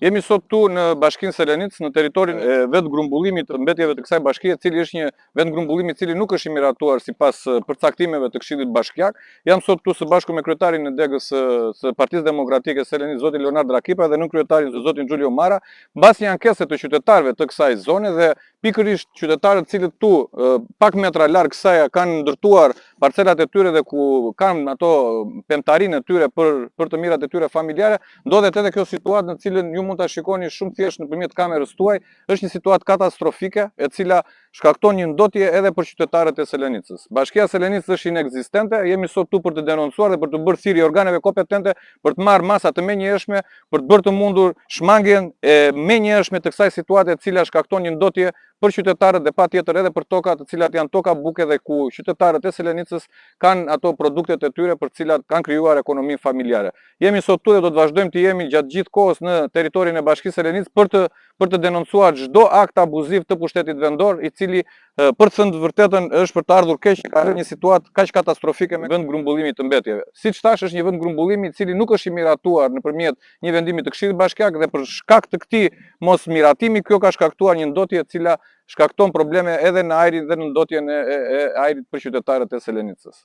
Jemi sot tu në bashkinë Selenicë, në teritorin e vetë grumbullimit të mbetjeve të kësaj bashkie, cili është një vend grumbullimi cili nuk është i miratuar sipas përcaktimeve të Këshillit Bashkiak. Jam sot tu së bashku me kryetarin e degës së Partisë Demokratike Selenicë, zotin Leonard Rakipa, dhe nën kryetarin zotin Xhulio Mara, mbas një ankese të qytetarëve të kësaj zone, dhe pikërisht qytetarët cilët tu pak metra larg kësaj kanë ndërtuar parcelat e tyre dhe ku kanë ato pemtarinë e tyre për të mirat e tyre familjare, ndodhet edhe kjo situatë në cilën ju mund ta shikoni shumë thjesht nëpërmjet kamerës tuaj. Është një situatë katastrofike e cila shkakton një ndotje edhe për qytetarët e Selenicës. Bashkia Selenicës është inekzistente, jemi sot tu për të denoncuar dhe për të bërë thirrje organeve kompetente për të marrë masa të menjëhershme, për të bërë të mundur shmangjen e menjëhershme të kësaj situate e cila shkakton një ndotje për qytetarët dhe patjetër edhe për tokat të cilat janë toka buke dhe ku qytetarët e Selenicës kanë ato produktet e tyre për cilat kanë krijuar ekonominë familjare. Jemi sot tu dhe do të vazhdojmë të jemi gjatë gjithë kohës në territorin e Bashkisë Selenicës për të denoncuar çdo akt abuziv të pushtetit vendor, i cili për të thënë vërtetën është për të ardhur keq, ka një situatë kaq katastrofike me vend grumbullimit të mbetjeve. Siç thash, është një vend grumbullimi i cili nuk është i miratuar nëpërmjet një vendimi të Këshillit Bashkiak, dhe për shkak të këtij mos miratimi, kjo ka shkaktuar një ndotje e cila shkakton probleme edhe në ajrin dhe në ndotjen e ajrit për qytetarët e Selenicës.